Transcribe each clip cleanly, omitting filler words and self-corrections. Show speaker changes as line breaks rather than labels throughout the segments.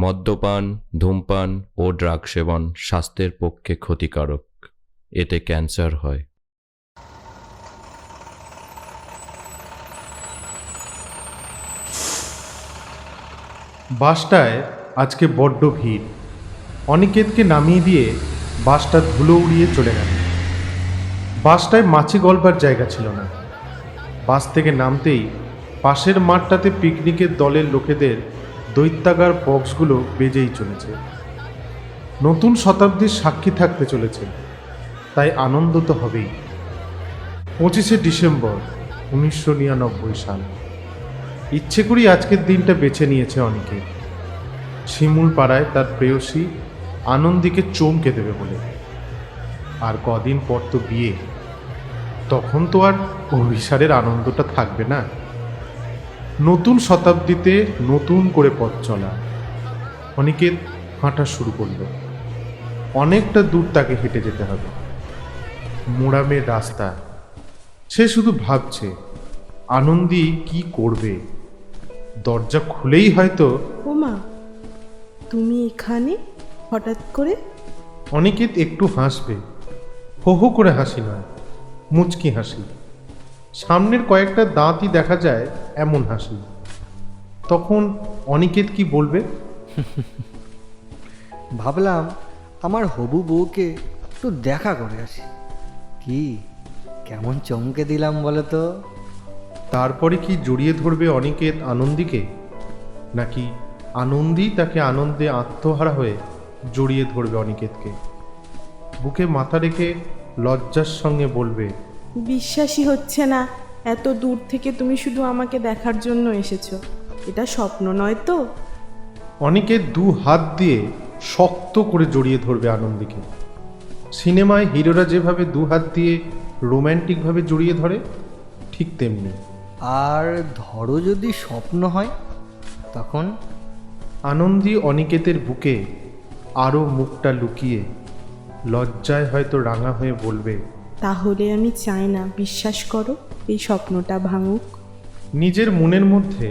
মদ্যপান, ধূমপান ও ড্রাগ সেবন স্বাস্থ্যের পক্ষে ক্ষতিকারক। এতে ক্যান্সার হয়।
বাসটায় আজকে বড্ড ভিড়। অনিকেতকে নামিয়ে দিয়ে বাসটা ধুলো উড়িয়ে চলে গেল। বাসটায় মাছি গলবার জায়গা ছিল না। বাস থেকে নামতেই পাশের মাঠটাতে পিকনিকের দলের লোকেদের দৈত্যাগার বক্সগুলো বেজেই চলেছে। নতুন শতাব্দীর সাক্ষী থাকতে চলেছে, তাই আনন্দ তো হবেই। 25শে ডিসেম্বর 1999 সাল। ইচ্ছে করি আজকের দিনটা বেছে নিয়েছে অনেকে। শিমুল পাড়ায় তার প্রেয়সী আনন্দীকে চমকে দেবে বলে। আর কদিন পর তো বিয়ে, তখন তো আর অভিসারের আনন্দটা থাকবে না। নতুন শতাব্দীতে নতুন করে পথ চলা। অনিকেত হাঁটা শুরু করল। অনেকটা দূর তাকে হেঁটে যেতে হবে। মোড়ামের রাস্তা। সে শুধু ভাবছে আনন্দী কি করবে। দরজা খুলেই হয়তো
ওমা, তুমি এখানে হঠাৎ করে?
অনিকেত একটু হাসবে। হো হো করে হাসি নয়, মুচকি হাসি। সামনের কয়েকটা দাঁতই দেখা যায় এমন হাসি। তখন অনিকেত কি বলবে?
ভাবলাম আমার হবু বউকে একটু দেখা করে আসি। কি কেমন চমকে দিলাম বলো তো?
তারপরে কি জড়িয়ে ধরবে অনিকেত আনন্দীকে, নাকি আনন্দী তাকে আনন্দে আত্মহারা হয়ে জড়িয়ে ধরবে অনিকেতকে? বুকে মাথা রেখে লজ্জার সঙ্গে বলবে,
বিশ্বাসই হচ্ছে না, এত দূর থেকে তুমি শুধু আমাকে দেখার জন্য এসেছো। এটা স্বপ্ন নয় তো?
অনিকেত দু হাত দিয়ে শক্ত করে জড়িয়ে ধরবে আনন্দীকে। সিনেমায় হিরোরা যেভাবে দু হাত দিয়ে রোম্যান্টিকভাবে জড়িয়ে ধরে, ঠিক তেমনি।
আর ধরো যদি স্বপ্ন হয় তখন?
আনন্দী অনিকেতের বুকে আরও মুখটা লুকিয়ে লজ্জায় হয়তো রাঙা হয়ে বলবে,
তাহলে আমি চাই না, বিশ্বাস করো, এই স্বপ্নটা ভাঙুক।
নিজের মনের মধ্যে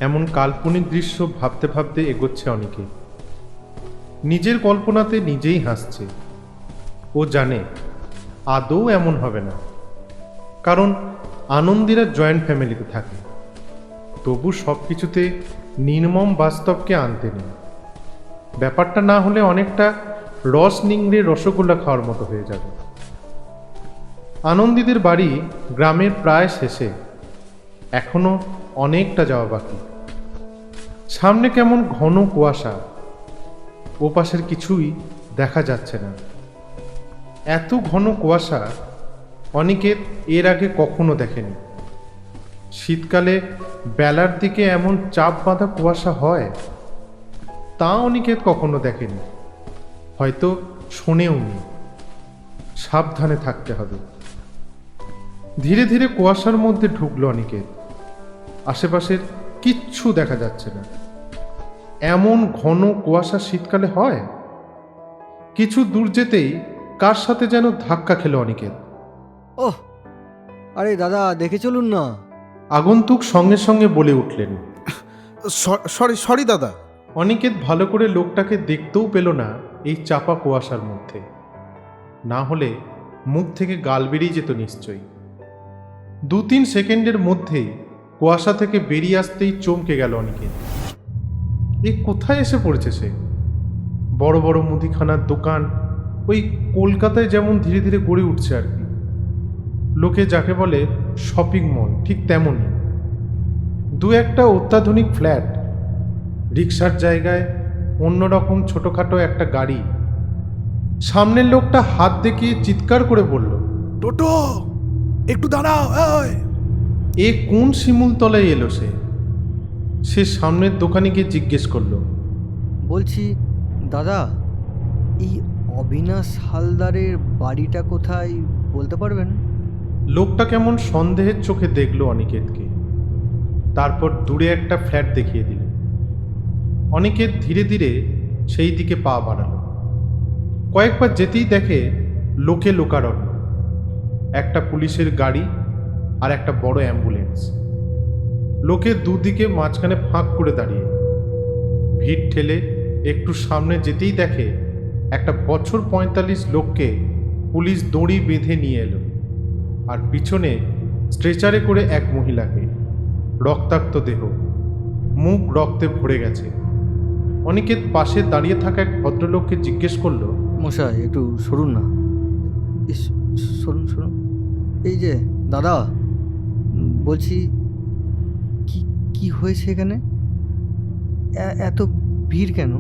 এমন কাল্পনিক দৃশ্য ভাবতে ভাবতে এগোচ্ছে অনিকেত। নিজের কল্পনাতে নিজেই হাসছে। ও জানে আদৌ এমন হবে না, কারণ আনন্দীরা জয়েন্ট ফ্যামিলিতে থাকে। তবু সব কিছুতে নির্মম বাস্তবকে আনতে নেই। ব্যাপারটা না হলে অনেকটা রস নিংড়ে রসগোল্লা খাওয়ার মতো হয়ে যাবে। আনন্দীদের বাড়ি গ্রামের প্রায় শেষে, এখনো অনেকটা যাওয়া বাকি। সামনে কেমন ঘন কুয়াশা, ও পাশের কিছুই দেখা যাচ্ছে না। এত ঘন কুয়াশা অনিকেত এর আগে কখনো দেখেনি। শীতকালে বেলার দিকে এমন চাপ বাঁধা কুয়াশা হয়, তা অনিকেত কখনো দেখেনি, হয়তো শোনেও নি। সাবধানে থাকতে হবে। ধীরে ধীরে কুয়াশার মধ্যে ঢুকলো অনিকেত। আশেপাশের কিচ্ছু দেখা যাচ্ছে না। এমন ঘন কুয়াশা শীতকালে হয়? কিছু দূর যেতেই কার সাথে যেন ধাক্কা খেলো অনিকেত।
ওহ, আরে দাদা দেখে চলুন না।
আগন্তুক সঙ্গে সঙ্গে বলে উঠলেন।
সরি দাদা।
অনিকেত ভালো করে লোকটাকে দেখতেও পেল না এই চাপা কুয়াশার মধ্যে। না হলে মুখ থেকে গাল বেরিয়ে যেত নিশ্চয়ই। 2-3 সেকেন্ডের মধ্যেই কুয়াশা থেকে বেরিয়ে আসতেই চমকে গেল অনিকেত। এ কোথায় এসে পড়েছে সে? বড় বড় মুদিখানার দোকান, ওই কলকাতায় যেমন ধীরে ধীরে গড়ে উঠছে আর কি। লোকে যাকে বলে শপিং মল, ঠিক তেমনই। দু একটা অত্যাধুনিক ফ্ল্যাট, রিক্সার জায়গায় অন্যরকম ছোটোখাটো একটা গাড়ি। সামনের লোকটা হাত দেখিয়ে চিৎকার করে বলল,
টোটো, একটু দাঁড়াও।
এ কোন শিমুলতলায় এলো সে? সে সামনের দোকানে গিয়ে জিজ্ঞেস করলো,
বলছি দাদা, এই অবিনাশ হালদারের বাড়িটা কোথায় বলতে পারবেন?
লোকটা কেমন সন্দেহের চোখে দেখলো অনিকেতকে। তারপর দূরে একটা ফ্ল্যাট দেখিয়ে দিল। অনিকেত ধীরে ধীরে সেই দিকে পা বাড়ালো। কয়েকবার যেতেই দেখে লোকে লোকারণ্য। একটা পুলিশের গাড়ি আর একটা বড় অ্যাম্বুলেন্স। লোকে দুদিকে মাঝখানে ফাঁক করে দাঁড়িয়ে। ভিড় ঠেলে একটু সামনে যেতেই দেখে একটা বছর 45 লোককে পুলিশ দড়ি বেঁধে নিয়ে এলো, আর পিছনে স্ট্রেচারে করে এক মহিলাকে, রক্তাক্ত দেহ, মুখ রক্তে ভরে গেছে। অনিকেত পাশে দাঁড়িয়ে থাকা এক ভদ্রলোককে জিজ্ঞেস করলো,
মশাই একটু সরুন না। ইস, সরুন সরুন। এই যে দাদা, বলছি কি কি হয়েছে এখানে? এত ভিড় কেন?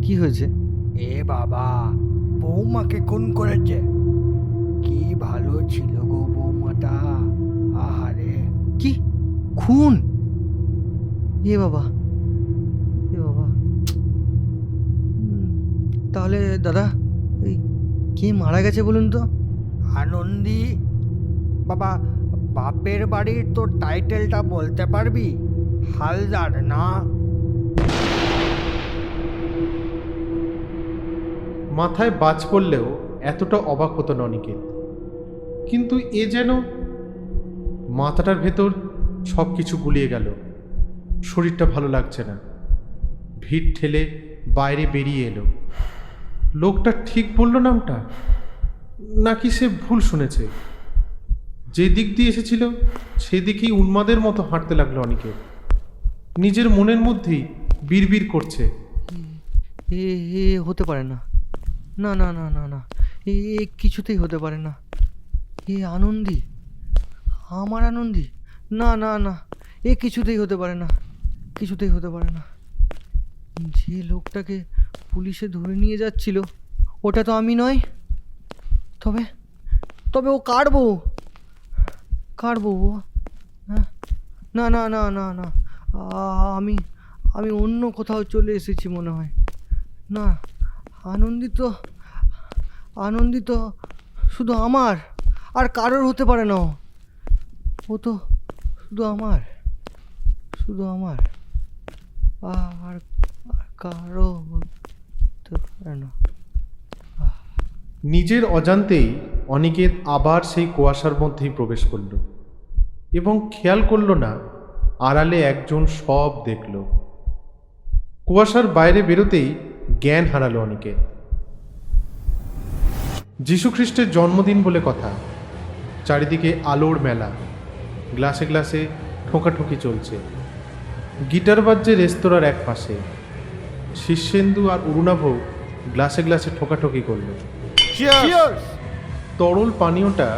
কি হয়েছে?
এ বাবা, বৌমাকে খুন করেছে। কি ভালো ছিল গো বৌমাটা, আহারে।
কি খুন? এ বাবা, এ বাবা। তাহলে দাদা, এই কে মারা গেছে বলুন তো?
আনন্দী। বাবা, বাপের বাড়ির তোর টাইটেলটা বলতে পারবি? হালদার না?
মাথায় বাজ পড়লেও এতটা অবাক হতো না অনিকেত। কিন্তু এ যেন মাথাটার ভেতর সব কিছু গুলিয়ে গেল। শরীরটা ভালো লাগছে না। ভিড় ঠেলে বাইরে বেরিয়ে এলো। লোকটা ঠিক বলল নামটা, নাকি সে ভুল শুনেছে? যে দিক দিয়ে এসেছিল সেদিকেই উন্মাদের মতো হাঁটতে লাগলো অনিকেত। নিজের মনের মধ্যেই বিড়বিড় করছে,
এ এ হতে পারে না, না না না না না, এ এ কিছুতেই হতে পারে না। এ আনন্দী, আমার আনন্দী? না না না, এ কিছুতেই হতে পারে না, কিছুতেই হতে পারে না। যে লোকটাকে পুলিশে ধরে নিয়ে যাচ্ছিল ওটা তো আমি নয়। তবে তবে ও কার বউ? কার বউ? হ্যাঁ, না না না না না, আমি আমি অন্য কোথাও চলে এসেছি মনে হয়। না, আনন্দিত শুধু আমার, আর কারোর হতে পারে না। ও তো শুধু আমার, শুধু আমার, আর কারো হতে পারে না।
নিজের অজান্তেই অনিকেত আবার সেই কুয়াশার মধ্যেই প্রবেশ করল এবং খেয়াল করল না আড়ালে একজন সব দেখল। কুয়াশার বাইরে বেরোতেই জ্ঞান হারালো অনিকেত। যীশুখ্রিস্টের জন্মদিন বলে কথা। চারিদিকে আলোর মেলা, গ্লাসে গ্লাসে ঠোকাঠুকি চলছে। গিটার বাজছে রেস্তোরাঁর এক পাশে। শীর্ষেন্দু আর অরুণাভ গ্লাসে গ্লাসে ঠোকাঠুকি করল। তরল পানীয়টা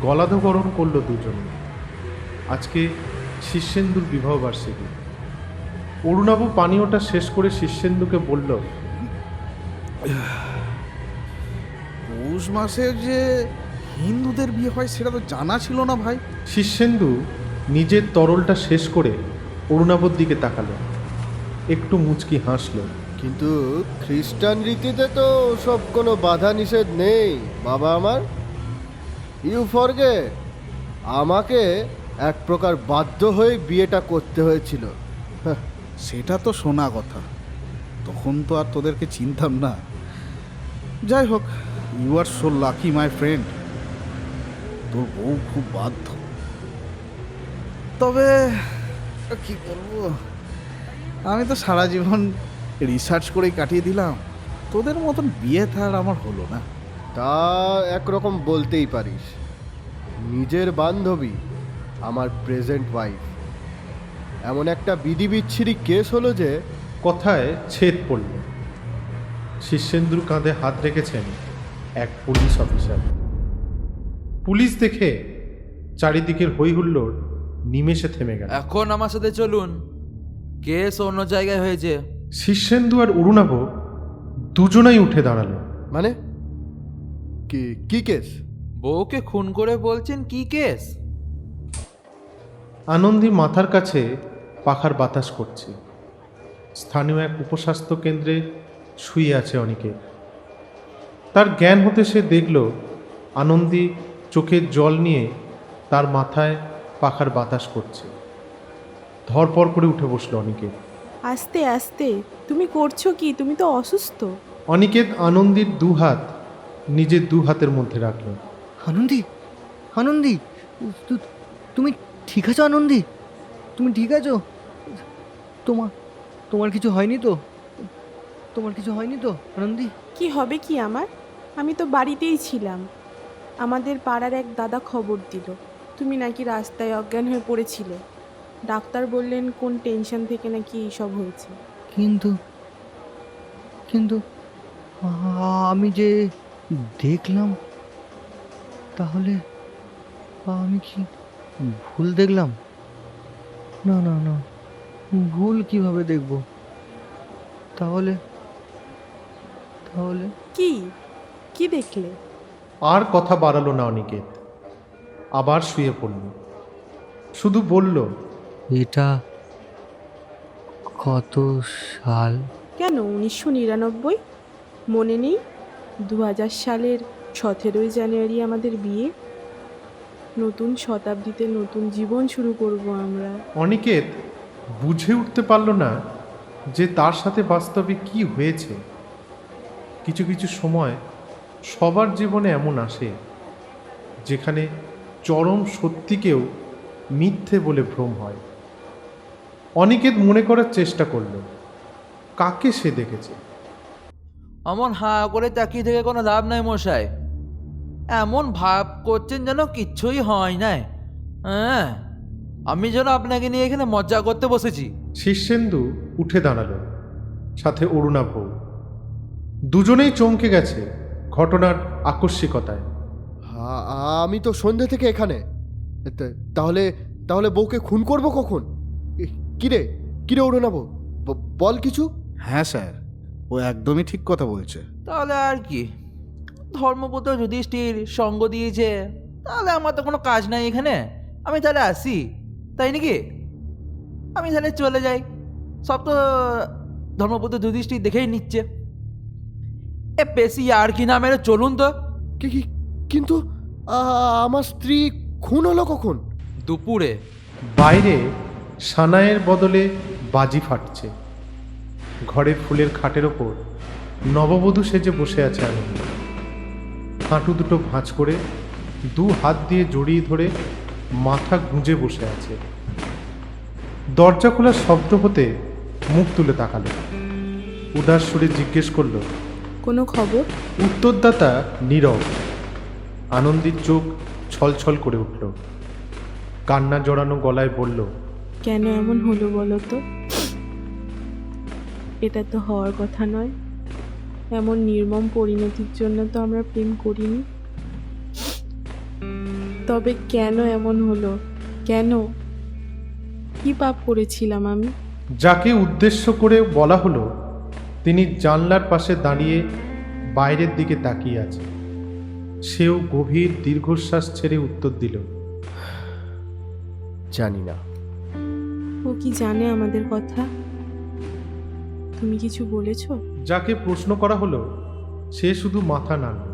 গলাধকরণ করলো দুজনে। আজকে শীর্ষেন্দুর বিবাহবার্ষিকী। অরুণাভ পানীয়টা শেষ করে শীর্ষেন্দুকে বলল,
পৌষ মাসে যে হিন্দুদের বিয়ে হয় সেটা তো জানা ছিল না ভাই।
শীর্ষেন্দু নিজের তরলটা শেষ করে অরুণাভর দিকে তাকালো, একটু মুচকি হাসল।
কিন্তু খ্রিস্টান রীতিতে তো সব কোনো বাধা নিষেধ নেই বাবা আমার। ইউ ফরগেট, আমাকে এক প্রকার বাধ্য হয়ে বিয়েটা করতে হয়েছিল।
সেটা তো শোনা কথা, তখন তো আর তোদেরকে চিনতাম না। যাই হোক, you are so lucky my friend. তোর বউ খুব বাধ্য। তবে কি বলবো, আমি তো সারা জীবন রিসার্চ করেই কাটিয়ে দিলাম। তোদের মতন বিয়ে থার আমার হলো না।
তা একরকম বলতেই পারিস। নিজের বান্ধবী, আমার প্রেজেন্ট ওয়াইফ, এমন একটা বিধি বিচ্ছিরি কেস হলো যে
কথায় ছেদ পড়ল। শীর্ষেন্দুর কাঁধে হাত রেখেছেন এক পুলিশ অফিসার। পুলিশ দেখে চারিদিকের হইহুল্লোড় নিমেষে থেমে গেল।
এখন আমার সাথে চলুন, কেস অন্য জায়গায় হয়েছে।
শীর্ষেন্দু আর অরুণাভ দুজনাই উঠে দাঁড়ালো।
মানে কি কেস?
বউকে খুন করে বলছেন কি কেস?
আনন্দী মাথার কাছে পাখার বাতাস করছে। স্থানীয় এক উপস্বাস্থ্য কেন্দ্রে শুয়ে আছে অনেকে। তার জ্ঞান হতে সে দেখল আনন্দী চোখের জল নিয়ে তার মাথায় পাখার বাতাস করছে। ধরপড় করে উঠে বসলো অনিকেত।
আস্তে আস্তে, তুমি করছো কি? তুমি তো অসুস্থ।
অনিকেত আনন্দীর দু হাত নিজের দু হাতের মধ্যে রাখল।
আনন্দী, আনন্দী, তুমি ঠিক আছো? আনন্দী, তুমি ঠিক আছো? তোমার কিছু হয়নি তো? তোমার কিছু হয়নি তো আনন্দি?
কি হবে কি আমার? আমি তো বাড়িতেই ছিলাম। আমাদের পাড়ার এক দাদা খবর দিল তুমি নাকি রাস্তায় অজ্ঞান হয়ে পড়েছিলে। ডাক্তার বললেন কোন টেনশন থেকে নাকি এইসব হয়েছে।
কিন্তু কিন্তু আমি যে দেখলাম, তাহলে আমি কি ভুল দেখলাম? না না না, ভুল কিভাবে দেখব? তাহলে তাহলে
কি কি দেখলে?
আর কথা বাড়ালো না অনিকেত, আবার শুয়ে পড়ল। শুধু বলল,
এটা কত সাল?
কেন 1999? মনে নেই? 2000 সালের 17ই জানুয়ারি আমাদের বিয়ে। নতুন শতাব্দীতে নতুন জীবন শুরু করব আমরা।
অনিকেত বুঝে উঠতে পারল না যে তার সাথে বাস্তবে কি হয়েছে। কিছু কিছু সময় সবার জীবনে এমন আসে যেখানে চরম সত্যিকেও মিথ্যে বলে ভ্রম হয়। অনিকেত মনে করার চেষ্টা করল কাকে সে দেখেছে।
অমন হাঁ করে তাকিয়ে থেকে কোনো লাভ নাই মশাই। এমন ভাব করছেন যেন কিচ্ছুই হয় নাই। হ্যাঁ, আমি যেন আপনাকে নিয়ে এখানে মজা করতে বসেছি।
শীর্ষেন্দু উঠে দাঁড়ালো, সাথে অরুণাভ। দুজনেই চমকে গেছে ঘটনার আকস্মিকতায়।
আমি তো সন্ধ্যে থেকে এখানে। তাহলে তাহলে বউকে খুন করব কখন? কিরে কিরে অরুণাভ, বল কিছু।
হ্যাঁ স্যার, ও একদমই ঠিক কথা বলছে।
তাহলে আর কি, ধর্মপুত্র যুধিষ্ঠির সঙ্গ দিয়েছে, তাহলে আমার তো কোনো কাজ নাই এখানে। আমি তাহলে আসি, তাই নাকি? আমি তাহলে চলে যাই। সব তো ধর্মপুত্র যুধিষ্ঠির দেখেই নিচ্ছে। এ বেশি আর কি না মেরে চলুন তো।
কিন্তু আমার স্ত্রী খুন হলো কখন?
দুপুরে।
বাইরে সানাইয়ের বদলে বাজি ফাটছে। ঘরে ফুলের খাটের ওপর নববধূ সেজে বসে আছে আনন্দ। হাঁটু দুটো ভাঁজ করে দু হাত দিয়ে জড়িয়ে ধরে মাথা গুঁজে বসে আছে। দরজা খোলার শব্দ হতে মুখ তুলে তাকালো। উদাস সুরে জিজ্ঞেস করলো,
কোনো খবর?
উত্তরদাতা নীরব। আনন্দির চোখ ছলছল করে উঠল। কান্না জড়ানো গলায় বলল,
কেন এমন হলো বলো তো? এটা তো হওয়ার কথা নয়। এমন নির্মম পরিণতির জন্য তো আমরা প্রেম করিনি। তবে কেন এমন হলো? কেন? কি পাপ করেছিলাম আমি?
যাকে উদ্দেশ্য করে বলা হলো তিনি জানলার পাশে দাঁড়িয়ে বাইরের দিকে তাকিয়ে আছে। সেও গভীর দীর্ঘশ্বাস ছেড়ে উত্তর দিল,
জানি না।
ও কি জানে আমাদের কথা? তুমি কিছু বলেছো?
যাকে প্রশ্ন করা হলো সে শুধু মাথা নাড়ল,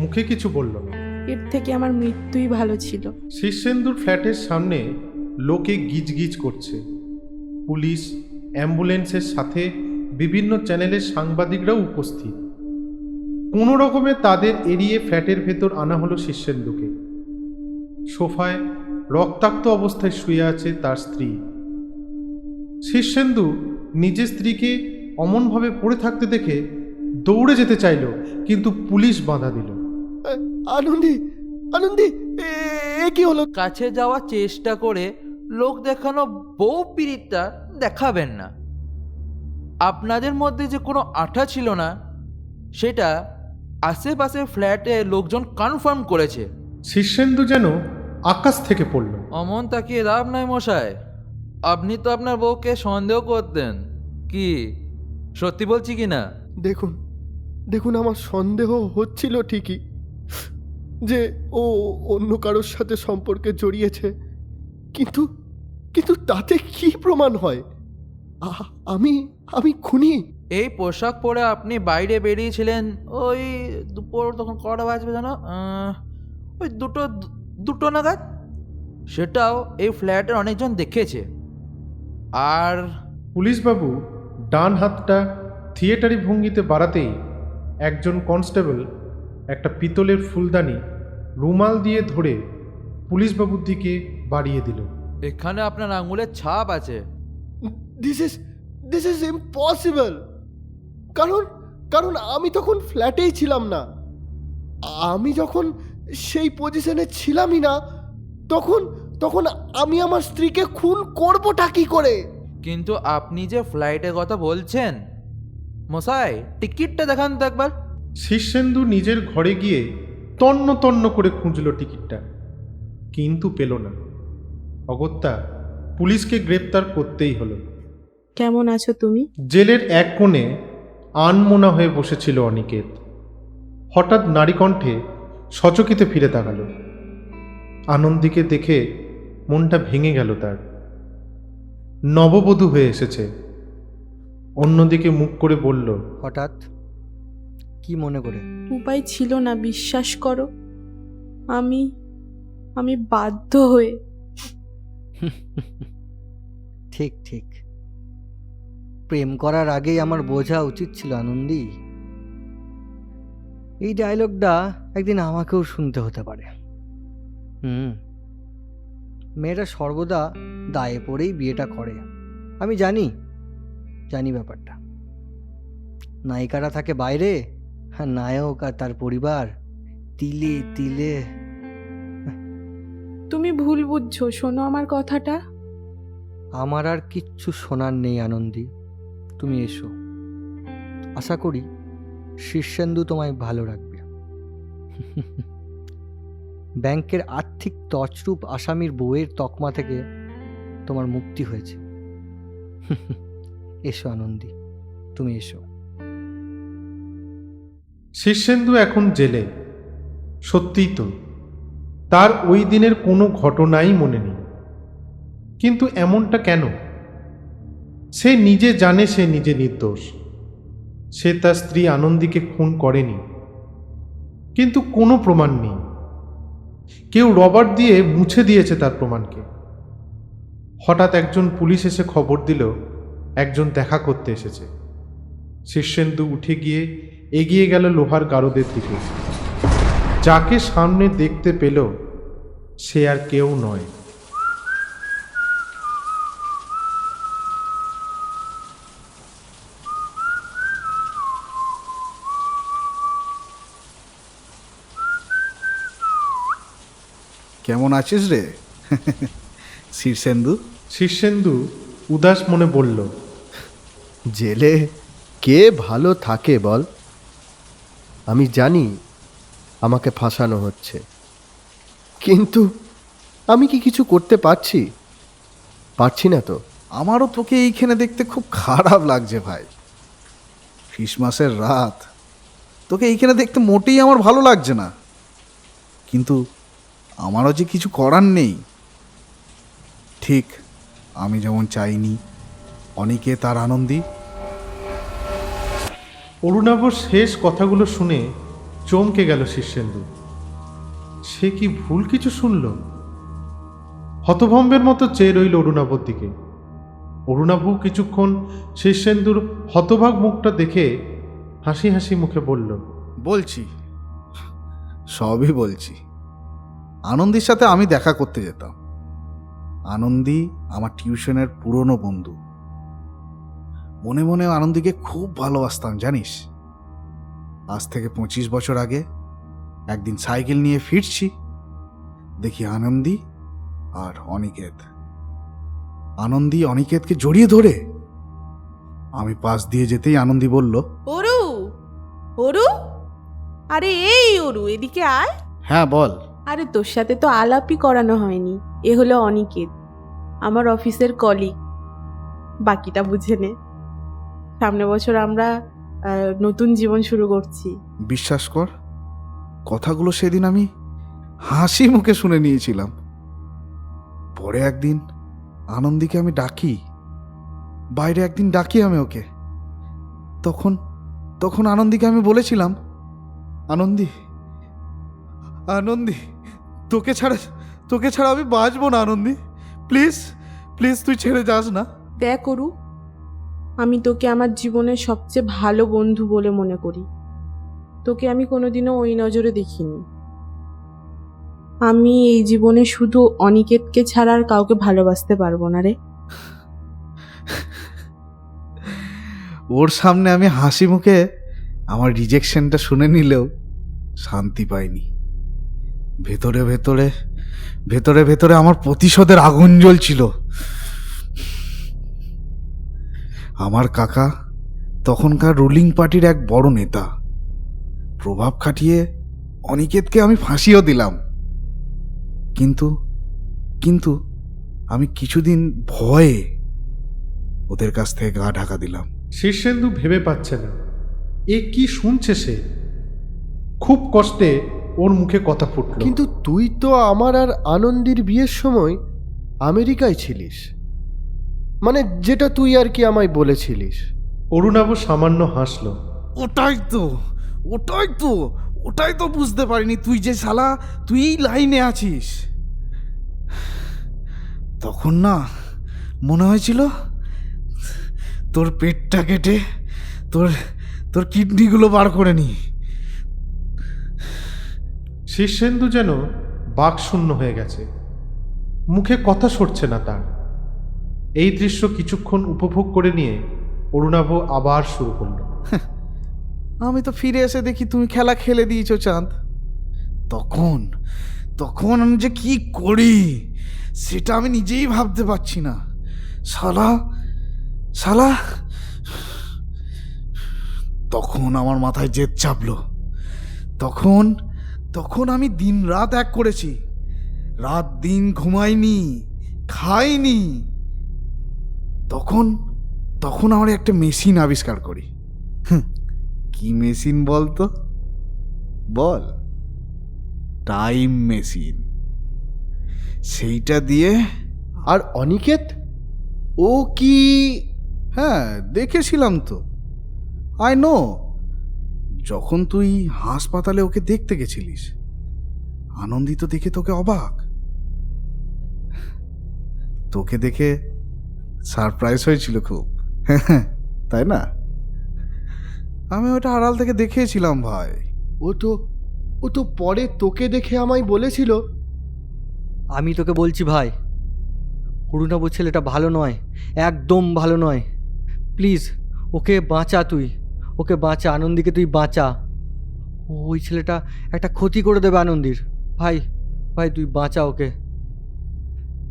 মুখে কিছু বলল না।
এর থেকে আমার মৃত্যুই ভালো ছিল।
শীর্ষেন্দুর ফ্ল্যাটের সামনে লোকে গিজগিজ করছে। পুলিশ, অ্যাম্বুলেন্সের সাথে বিভিন্ন চ্যানেলের সাংবাদিকরাও উপস্থিত। কোনো রকমে তাদের এড়িয়ে ফ্ল্যাটের ভেতর আনা হলো শীর্ষেন্দুকে। সোফায় রক্তাক্ত অবস্থায় শুয়ে আছে তার স্ত্রী। শীর্ষেন্দু নিজের স্ত্রীকে অমনভাবে পড়ে থাকতে দেখে দৌড়ে যেতে চাইল, কিন্তু পুলিশ বাধা দিল।
আনন্দি, আনন্দি, এ কি হলো?
কাছে যাওয়ার চেষ্টা করে লোক দেখানো বউ পিরিতটা দেখাবেন না। আপনাদের মধ্যে যে কোনো আঠা ছিল না সেটা আশেপাশের ফ্ল্যাটে লোকজন কনফার্ম করেছে।
শীর্ষেন্দু যেন আকাশ থেকে পড়ল।
অমন তাকিয়ে লাভ নাই মশাই। আপনি তো আপনার বউকে সন্দেহ করতেন। কি সত্যি বলছি কি না?
দেখুন দেখুন, আমার সন্দেহ হচ্ছিল ঠিকই যে ও অন্য কারোর সাথে সম্পর্কে জড়িয়েছে, কিন্তু কিন্তু তাতে কি প্রমাণ হয়? আমি আমি খুনি?
এই পোশাক পরে আপনি বাইরে বেরিয়েছিলেন ওই দুপুর, তখন কটা বাজবে জানো? ওই দুটো নাগাদ। সেটাও এই ফ্ল্যাটের অনেকজন দেখেছে। আর
পুলিশবাবু ডান হাতটা থিয়েটারি ভঙ্গিতে বাড়াতেই একজন কনস্টেবল একটা পিতলের ফুলদানি রুমাল দিয়ে ধরে পুলিশবাবুর দিকে বাড়িয়ে দিল।
এখানে আপনার আঙুলের ছাপ আছে।
This is impossible. কারণ কারণ আমি তখন ফ্ল্যাটেই ছিলাম না। আমি যখন সেই পজিশনে ছিলামই না, তখন তখন আমি আমার স্ত্রীকে খুন করবোটা কি করে?
কিন্তু আপনি যে ফ্লাইটের কথা বলছেন, মশাই টিকিটটা দেখান তো একবার।
শীর্ষেন্দু নিজের ঘরে গিয়ে তন্ন তন্ন করে খুঁজল টিকিটটা, কিন্তু পেল না। অগত্যা পুলিশকে গ্রেপ্তার করতেই হলো।
কেমন আছো তুমি?
জেলের এক কোণে আনমোনা হয়ে বসেছিল অনিকেত। হঠাৎ নারীকণ্ঠে সচকিতে ফিরে তাকালো। আনন্দীকে দেখে মনটা ভেঙে গেল তার। নববধূ হয়ে এসেছে। অন্যদিকে মুখ করে বলল,
হঠাৎ কি মনে করে?
উপায় ছিল না, বিশ্বাস করো। আমি আমি বাধ্য হয়ে।
ঠিক ঠিক, প্রেম করার আগেই আমার বোঝা উচিত ছিল আনন্দী। এই ডায়লগটা একদিন আমাকেও শুনতে হতে পারে। মেয়েরা সর্বদা দায়ে পড়েই বিয়েটা করে। আমি জানি ব্যাপারটা। নায়িকারা থাকে বাইরে, আর নায়ক আর তার পরিবার তিলে তিলে।
তুমি ভুল বুঝছো, শোনো আমার কথাটা।
আমার আর কিচ্ছু শোনার নেই আনন্দী, তুমি এসো। আশা করি শীর্ষেন্দু তোমায় ভালো রাখবে। ব্যাংকের আর্থিক তছরূপ আসামির বউয়ের তকমা থেকে তোমার মুক্তি হয়েছে। এসো আনন্দী, তুমি এসো।
শীর্ষেন্দু এখন জেলে। সত্যিই তো, তার ওই দিনের কোনো ঘটনাই মনে নেই। কিন্তু এমনটা কেন? সে নিজে জানে সে নিজে নির্দোষ। সে তার স্ত্রী আনন্দীকে খুন করেনি, কিন্তু কোনো প্রমাণ নেই। কেউ রবার দিয়ে মুছে দিয়েছে তার প্রমাণকে। হঠাৎ একজন পুলিশ এসে খবর দিল একজন দেখা করতে এসেছে। শীর্ষেন্দু উঠে গিয়ে এগিয়ে গেল লোহার গারদের দিকে। যাকে সামনে দেখতে পেল সে আর কেউ নয়,
কেমন আছিস রে শীর্ষেন্দু?
শীর্ষেন্দু উদাস মনে বলল,
জেলে কে ভালো থাকে বল? আমি জানি আমাকে ফাঁসানো হচ্ছে, কিন্তু আমি কি কিছু করতে পারছি? পারছি না তো।
আমারও তোকে এইখানে দেখতে খুব খারাপ লাগছে ভাই। ক্রিসমাসের রাত, তোকে এইখানে দেখতে মোটেই আমার ভালো লাগছে না। কিন্তু আমারও যে কিছু করার নেই। ঠিক আমি যেমন চাইনি অনেকে তার আনন্দী।
অরুণাভর শেষ কথাগুলো শুনে চমকে গেল শীর্ষেন্দু। সে কি ভুল কিছু শুনল? হতভম্বের মতো চেয়ে রইল অরুণাভর দিকে। অরুণাভু কিছুক্ষণ শীর্ষেন্দুর হতভাগ মুখটা দেখে হাসি হাসি মুখে বলল,
বলছি, সবই বলছি। আনন্দীর সাথে আমি দেখা করতে যেতাম। আনন্দী আমার টিউশনের পুরনো বন্ধু। মনে মনে আনন্দীকে খুব ভালোবাসতাম জানিস। আজ থেকে 25 বছর আগে একদিন সাইকেল নিয়ে ফিরছি, দেখি আনন্দী আর অনিকেত। আনন্দী অনিকেতকে জড়িয়ে ধরে। আমি পাশ দিয়ে যেতেই আনন্দী বলল,
ওরু, ওরু, আরে এই ওরু, এদিকে আয়।
হ্যাঁ বল।
আরে তোর সাথে তো আলাপই করানো হয়নি। এ হলো অনিকেত, আমার অফিসের কলিগ। বাকিটা বুঝে নে। সামনের বছর আমরা নতুন জীবন শুরু করছি।
বিশ্বাস কর, কথাগুলো সেদিন আমি হাসি মুখে শুনে নিয়েছিলাম। পরে একদিন আনন্দীকে আমি ডাকি, বাইরে একদিন ডাকি আমি ওকে। তখন আনন্দীকে আমি বলেছিলাম, আনন্দী আনন্দী, তোকে ছাড়া আমি বাঁচবো না আনন্দী। প্লিজ প্লিজ তুই ছেড়ে যাস না।
দেখ ওরু, আমি তোকে আমার জীবনের সবচেয়ে ভালো বন্ধু বলে মনে করি। তোকে আমি কোনোদিনও ওই নজরে দেখিনি। আমি এই জীবনে শুধু অনিকেতকে ছাড়া আর কাউকে ভালোবাসতে পারবো না রে।
ওর সামনে আমি হাসি মুখে আমার রিজেকশনটা শুনে নিলেও শান্তি পাইনি। ভেতরে ভেতরে ভেতরে ভেতরে আমার প্রতিশোধের আগুন জ্বলছিল। আমার কাকা তখনকার রুলিং পার্টির এক বড় নেতা। প্রভাব খাটিয়ে অনিকেতকে আমি ফাঁসিও দিলাম। কিন্তু কিন্তু আমি কিছুদিন ভয়ে ওদের কাছ থেকে গা ঢাকা দিলাম।
শীর্ষেন্দু ভেবে পাচ্ছে না এ কি শুনছে সে। খুব কষ্টে ওর মুখে কথা ফুটল।
কিন্তু তুই তো আমার আর আনন্দের বিয়ের সময় আমেরিকায় ছিলিস, মানে যেটা তুই আর কি আমায় বলেছিলিস।
অরুণাভ সামান্য হাসল।
ওটাই তো ওটাই তো ওটাই তো বুঝতে পারিনি তুই যে শালা তুই লাইনে আছিস। তখন না মনে হয়েছিল তোর পেটটা কেটে তোর তোর কিডনিগুলো বার করে নি।
শীর্ষেন্দু যেন বাকশূন্য হয়ে গেছে, মুখে কথা সরছে না তার। এই দৃশ্য কিছুক্ষণ উপভোগ করে নিয়ে অরুণাভ আবার শুরু করল।
আমি তো ফিরে এসে দেখি তুমি খেলা খেলে দিয়েছো চাঁদ। তখন তখন আমি যে কি করি সেটা আমি নিজেই ভাবতে পারছি না। শালা শালা তখন আমার মাথায় জেদ চাপলো। তখন তখন আমি দিন রাত এক করেছি, রাত দিন ঘুমাইনি, খাইনি। তখন তখন আমরা একটা মেশিন আবিষ্কার করি। কি মেশিন বলতো? বল। Time machine. সেইটা দিয়ে।
আর অনিকেত ও কি?
হ্যাঁ দেখেছিলাম তো, আই নো। যখন তুই হাসপাতালে ওকে দেখতে গেছিলিস, আনন্দিত দেখে তোকে অবাক। তোকে দেখে সারপ্রাইজ হয়েছিল খুব, তাই না? আমি ওটা আড়াল থেকে দেখেছিলাম ভাই।
ও তো পরে তোকে দেখে আমায় বলেছিল।
আমি তোকে বলছি ভাই, অরুণাভ ছেলেটা ভালো নয়, একদম ভালো নয়। প্লিজ ওকে বাঁচা, তুই ওকে বাঁচা, আনন্দীকে তুই বাঁচা। ওই ছেলেটা একটা ক্ষতি করে দেবে আনন্দীর। ভাই ভাই তুই বাঁচা ওকে।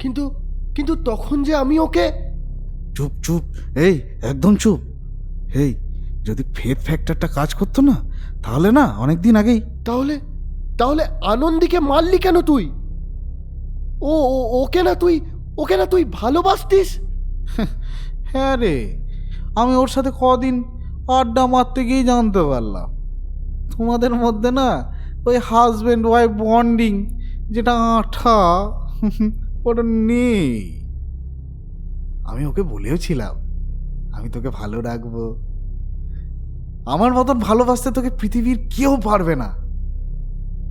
কিন্তু কিন্তু তখন যে আমি ওকে।
চুপ চুপ, এই একদম চুপ। এই যদি ফেথ ফ্যাক্টরটা কাজ করতো না তাহলে না অনেক দিন আগেই।
তাহলে তাহলে আনন্দীকে মারলি কেন তুই? ওকে না তুই ভালোবাসতিস?
হ্যাঁ রে, আমি ওর সাথে কদিন আড্ডা মারতে গিয়েই জানতে পারলাম তোমাদের মধ্যে না ওই হাজব্যান্ড ওয়াইফ বন্ডিং যেটা আঠা ওটা নেই। আমি ওকে বলেওছিলাম আমি তোকে ভালো রাখবো, আমার মতন ভালোবাসতে তোকে পৃথিবীর কেউ পারবে না।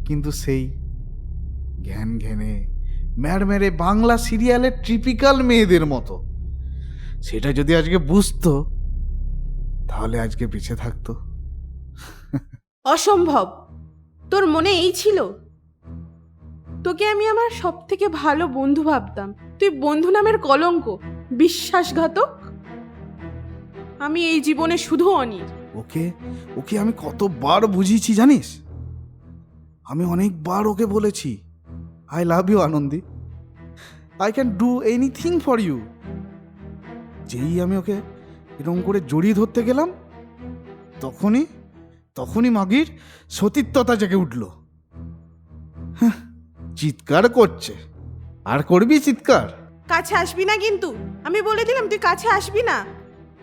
কিন্তু সেই ঘ্যান ঘ্যানে মেরে বাংলা সিরিয়ালের ট্রিপিক্যাল মেয়েদের মতো সেটা যদি আজকে বুঝতো তাহলে আজকে বেঁচে থাকতো।
অসম্ভব, তোর মনে এই ছিল? তোকে আমি আমার সব থেকে ভালো বন্ধু ভাবতাম, তুই বন্ধু নামের কলঙ্ক, বিশ্বাসঘাতক। আমি এই জীবনে শুধু অনির।
ওকে ওকে আমি কতবার বুঝিয়েছি জানিস? আমি অনেকবার ওকে বলেছি I love you Anandi, I can do anything for you. যেই আমি ওকে এরকম করে জড়িয়ে ধরতে গেলাম তখনই মাগির সতীত্বতা জেগে উঠল। চিৎকার করছে। আর করবি চিৎকার?
কাছে আসবি না কিন্তু, আমি বলে দিলাম তুই কাছে আসবি না।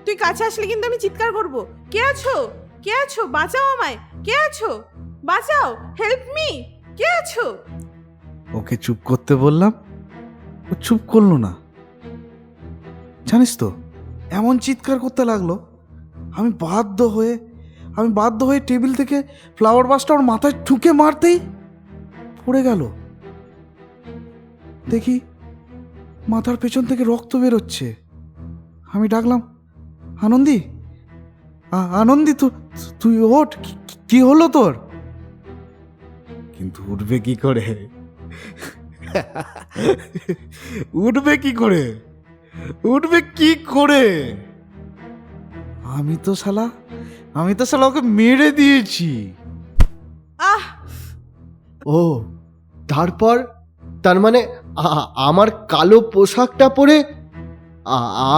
তুই কাছে আসলে কিন্তু আমি চিৎকার করব। কে আছো? কে আছো? বাঁচাও আমায়। কে আছো? বাঁচাও, হেল্প মি। কে আছো?
ওকে চুপ করতে বললাম, ও চুপ করলো না। জানিস তো এমন চিৎকার করতে লাগলো আমি বাধ্য হয়ে টেবিল থেকে ফ্লাওয়ার বাসটা ওর মাথায় ঠুকে মারতেই পড়ে গেল। দেখি মাথার পেছন থেকে রক্ত বেরোচ্ছে। আমি ডাকলাম, আনন্দী আনন্দী তুই ওঠ, কি হলো তোর? কিন্তু উঠবে কি করে? উঠবে কি করে? আমি তো শালা ওকে মেরে দিয়েছি।
আহ
ও তারপর তার মানে আমার কালো পোশাকটা পরে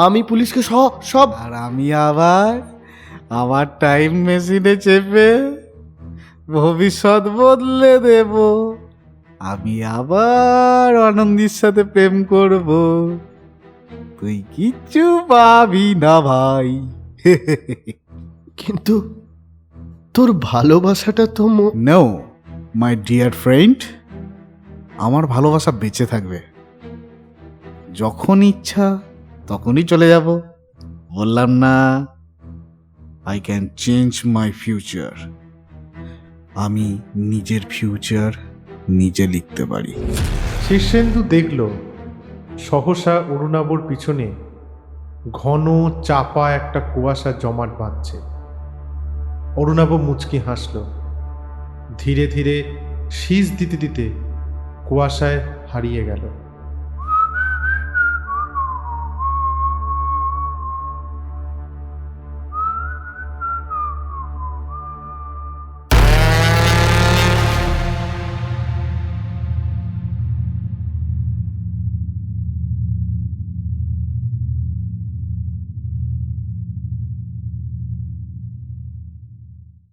আমি পুলিশকে সব
আর আমি আবার আমার টাইম মেশিনে চেপে ভবিষ্যৎ বদলে দেব। আমি আবার আনন্দির সাথে প্রেম করব। তুই কিচ্ছু পাবি না ভাই।
কিন্তু তোর ভালোবাসাটা তো
নো মাই ডিয়ার ফ্রেন্ড, আমার ভালোবাসা বেঁচে থাকবে। যখন ইচ্ছা তখনই চলে যাব। বললাম না, I can change my future. আমি নিজের ফিউচার নিজে লিখতে পারি।
শীর্ষেন্দু দেখল সহসা অরুণাবর পিছনে ঘন চাপা একটা কুয়াশা জমাট বাঁধছে। অরুণাব মুচকি হাসল। ধীরে ধীরে শীষ দিতে দিতে কুয়াশায় হারিয়ে গেল।